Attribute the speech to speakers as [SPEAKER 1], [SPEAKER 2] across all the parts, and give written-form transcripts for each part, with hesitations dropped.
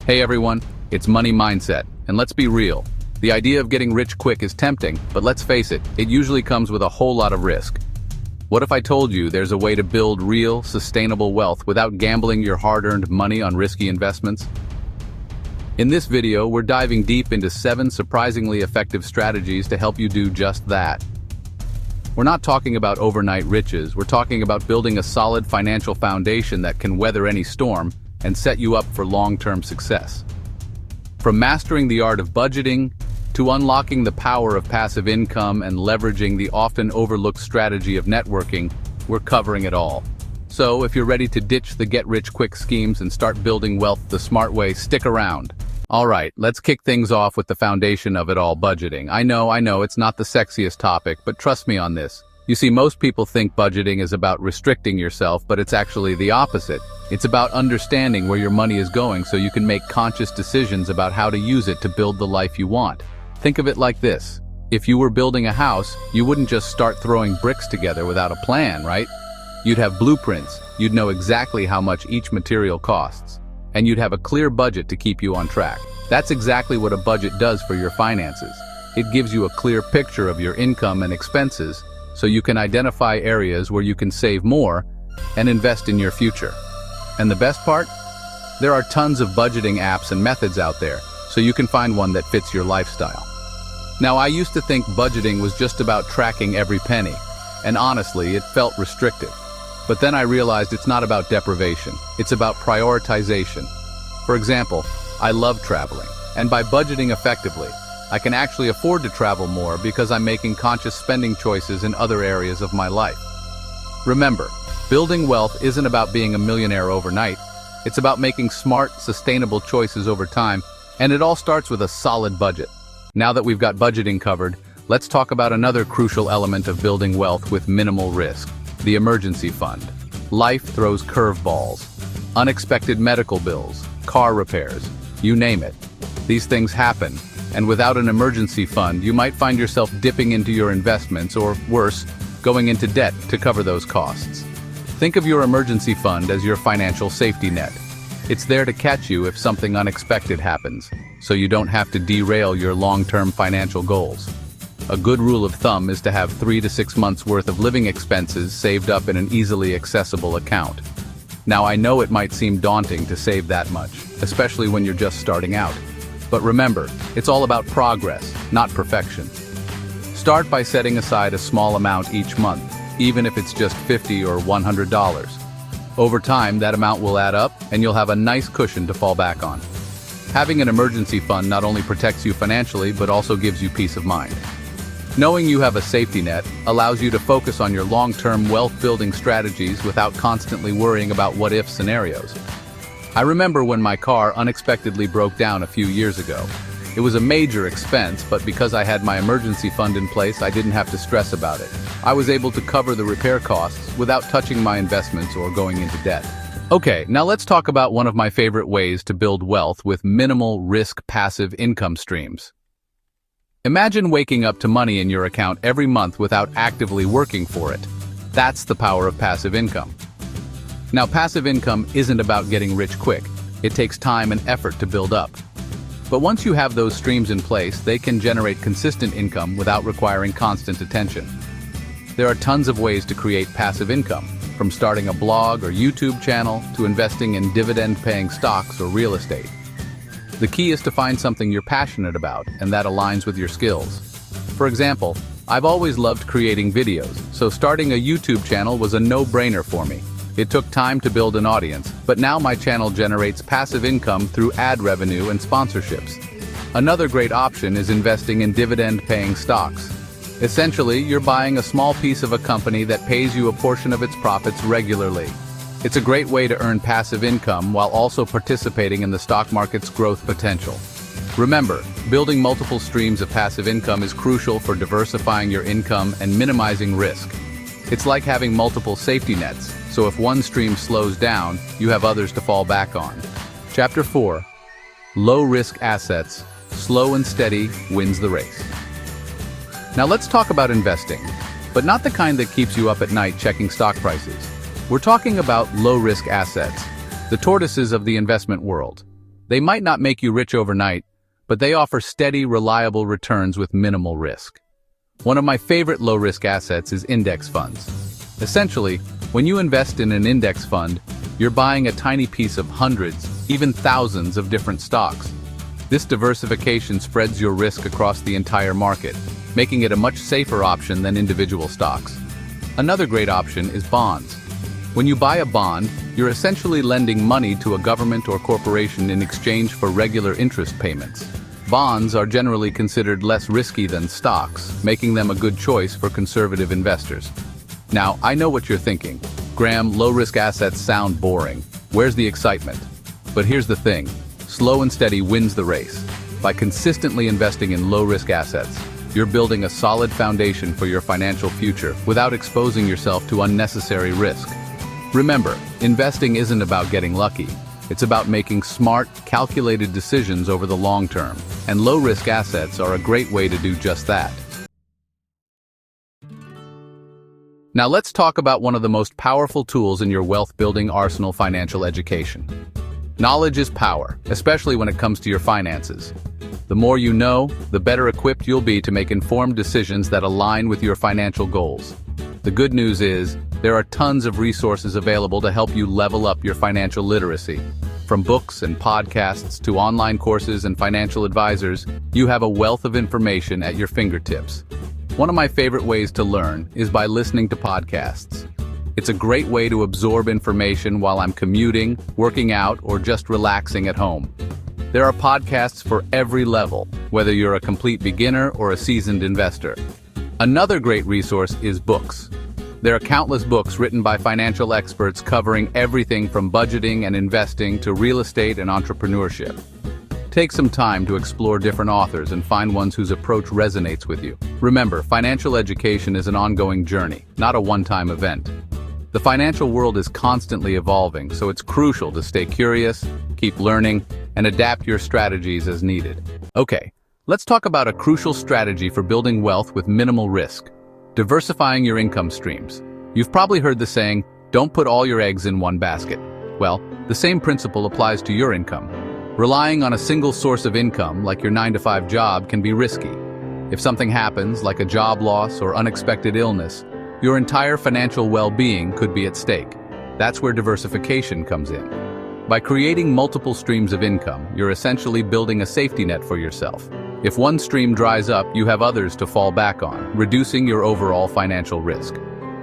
[SPEAKER 1] Hey everyone, it's Money Mindset, and let's be real. The idea of getting rich quick is tempting, but let's face it, it usually comes with a whole lot of risk. What if I told you there's a way to build real, sustainable wealth without gambling your hard-earned money on risky investments? In this video, we're diving deep into 7 surprisingly effective strategies to help you do just that. We're not talking about overnight riches, we're talking about building a solid financial foundation that can weather any storm and set you up for long-term success. From mastering the art of budgeting, to unlocking the power of passive income and leveraging the often overlooked strategy of networking, we're covering it all. So, if you're ready to ditch the get-rich-quick schemes and start building wealth the smart way, stick around. Alright, let's kick things off with the foundation of it all, budgeting. I know, it's not the sexiest topic, but trust me on this. You see, most people think budgeting is about restricting yourself, but it's actually the opposite. It's about understanding where your money is going so you can make conscious decisions about how to use it to build the life you want. Think of it like this. If you were building a house, you wouldn't just start throwing bricks together without a plan, right? You'd have blueprints, you'd know exactly how much each material costs, and you'd have a clear budget to keep you on track. That's exactly what a budget does for your finances. It gives you a clear picture of your income and expenses, so you can identify areas where you can save more and invest in your future. And the best part? There are tons of budgeting apps and methods out there, so you can find one that fits your lifestyle. Now, I used to think budgeting was just about tracking every penny, and honestly, it felt restrictive. But then I realized it's not about deprivation, it's about prioritization. For example, I love traveling, and by budgeting effectively, I can actually afford to travel more because I'm making conscious spending choices in other areas of my life. Remember, building wealth isn't about being a millionaire overnight. It's about making smart, sustainable choices over time, and it all starts with a solid budget. Now that we've got budgeting covered, let's talk about another crucial element of building wealth with minimal risk: the emergency fund. Life throws curveballs. Unexpected medical bills, car repairs, you name it. These things happen, and without an emergency fund, you might find yourself dipping into your investments or, worse, going into debt to cover those costs. Think of your emergency fund as your financial safety net. It's there to catch you if something unexpected happens, so you don't have to derail your long-term financial goals. A good rule of thumb is to have 3 to 6 months worth of living expenses saved up in an easily accessible account. Now, I know it might seem daunting to save that much, especially when you're just starting out. But remember, it's all about progress, not perfection. Start by setting aside a small amount each month, even if it's just $50 or $100. Over time, that amount will add up, and you'll have a nice cushion to fall back on. Having an emergency fund not only protects you financially, but also gives you peace of mind. Knowing you have a safety net allows you to focus on your long-term wealth-building strategies without constantly worrying about what-if scenarios. I remember when my car unexpectedly broke down a few years ago. It was a major expense, but because I had my emergency fund in place, I didn't have to stress about it. I was able to cover the repair costs without touching my investments or going into debt. Okay, now let's talk about one of my favorite ways to build wealth with minimal risk passive income streams. Imagine waking up to money in your account every month without actively working for it. That's the power of passive income. Now, passive income isn't about getting rich quick. It takes time and effort to build up. But once you have those streams in place, they can generate consistent income without requiring constant attention. There are tons of ways to create passive income, from starting a blog or YouTube channel to investing in dividend-paying stocks or real estate. The key is to find something you're passionate about and that aligns with your skills. For example, I've always loved creating videos, so starting a YouTube channel was a no-brainer for me. It took time to build an audience, but now my channel generates passive income through ad revenue and sponsorships. Another great option is investing in dividend-paying stocks. Essentially, you're buying a small piece of a company that pays you a portion of its profits regularly. It's a great way to earn passive income while also participating in the stock market's growth potential. Remember, building multiple streams of passive income is crucial for diversifying your income and minimizing risk. It's like having multiple safety nets, so if one stream slows down, you have others to fall back on. Chapter 4. Low-risk assets. Slow and steady wins the race. Now let's talk about investing, but not the kind that keeps you up at night checking stock prices. We're talking about low-risk assets, the tortoises of the investment world. They might not make you rich overnight, but they offer steady, reliable returns with minimal risk. One of my favorite low-risk assets is index funds. Essentially, when you invest in an index fund, you're buying a tiny piece of hundreds, even thousands of different stocks. This diversification spreads your risk across the entire market, making it a much safer option than individual stocks. Another great option is bonds. When you buy a bond, you're essentially lending money to a government or corporation in exchange for regular interest payments. Bonds are generally considered less risky than stocks, making them a good choice for conservative investors. Now, I know what you're thinking. Graham, low-risk assets sound boring. Where's the excitement? But here's the thing. Slow and steady wins the race. By consistently investing in low-risk assets, you're building a solid foundation for your financial future without exposing yourself to unnecessary risk. Remember, investing isn't about getting lucky. It's about making smart, calculated decisions over the long term, and low-risk assets are a great way to do just that. Now let's talk about one of the most powerful tools in your wealth-building arsenal: financial education. Knowledge is power, especially when it comes to your finances. The more you know, the better equipped you'll be to make informed decisions that align with your financial goals. The good news is, there are tons of resources available to help you level up your financial literacy. From books and podcasts to online courses and financial advisors, you have a wealth of information at your fingertips. One of my favorite ways to learn is by listening to podcasts. It's a great way to absorb information while I'm commuting, working out, or just relaxing at home. There are podcasts for every level, whether you're a complete beginner or a seasoned investor. Another great resource is books. There are countless books written by financial experts covering everything from budgeting and investing to real estate and entrepreneurship. Take some time to explore different authors and find ones whose approach resonates with you. Remember, financial education is an ongoing journey, not a one-time event. The financial world is constantly evolving, so it's crucial to stay curious, keep learning, and adapt your strategies as needed. Okay, let's talk about a crucial strategy for building wealth with minimal risk: diversifying your income streams. You've probably heard the saying, don't put all your eggs in one basket. Well, the same principle applies to your income. Relying on a single source of income, like your 9-to-5 job, can be risky. If something happens, like a job loss or unexpected illness, your entire financial well-being could be at stake. That's where diversification comes in. By creating multiple streams of income, you're essentially building a safety net for yourself. If one stream dries up, you have others to fall back on, reducing your overall financial risk.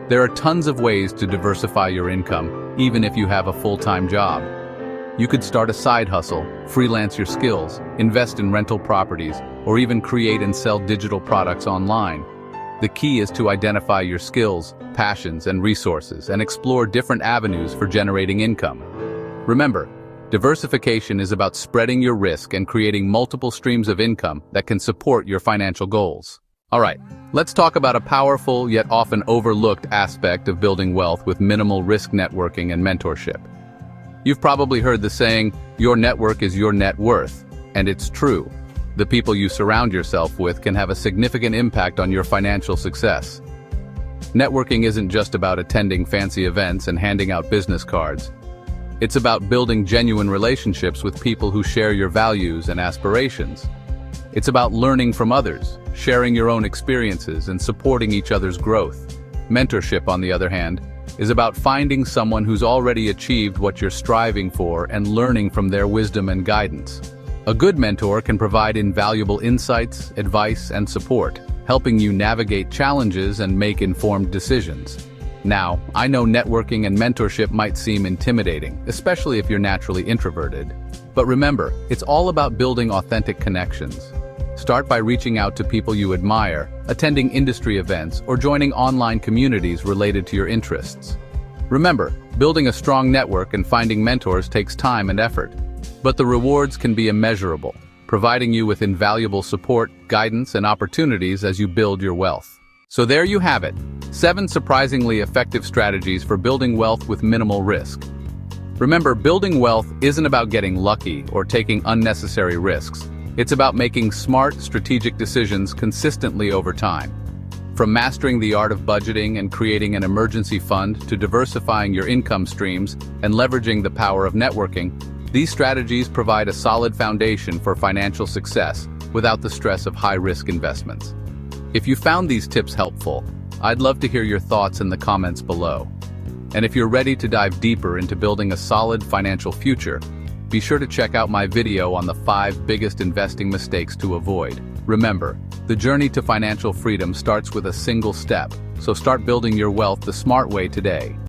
[SPEAKER 1] There are tons of ways to diversify your income, even if you have a full-time job. You could start a side hustle, freelance your skills, invest in rental properties, or even create and sell digital products online. The key is to identify your skills, passions, and resources and explore different avenues for generating income. Remember, diversification is about spreading your risk and creating multiple streams of income that can support your financial goals. Alright, let's talk about a powerful yet often overlooked aspect of building wealth with minimal risk: networking and mentorship. You've probably heard the saying, your network is your net worth, and it's true. The people you surround yourself with can have a significant impact on your financial success. Networking isn't just about attending fancy events and handing out business cards. It's about building genuine relationships with people who share your values and aspirations. It's about learning from others, sharing your own experiences, and supporting each other's growth. Mentorship, on the other hand, is about finding someone who's already achieved what you're striving for and learning from their wisdom and guidance. A good mentor can provide invaluable insights, advice, and support, helping you navigate challenges and make informed decisions. Now, I know networking and mentorship might seem intimidating, especially if you're naturally introverted. But remember, it's all about building authentic connections. Start by reaching out to people you admire, attending industry events, or joining online communities related to your interests. Remember, building a strong network and finding mentors takes time and effort, but the rewards can be immeasurable, providing you with invaluable support, guidance, and opportunities as you build your wealth. So there you have it, 7 surprisingly effective strategies for building wealth with minimal risk. Remember, building wealth isn't about getting lucky or taking unnecessary risks. It's about making smart, strategic decisions consistently over time. From mastering the art of budgeting and creating an emergency fund to diversifying your income streams and leveraging the power of networking, These strategies provide a solid foundation for financial success without the stress of high-risk investments. If you found these tips helpful, I'd love to hear your thoughts in the comments below. And if you're ready to dive deeper into building a solid financial future, be sure to check out my video on the 5 biggest investing mistakes to avoid. Remember, the journey to financial freedom starts with a single step, so start building your wealth the smart way today.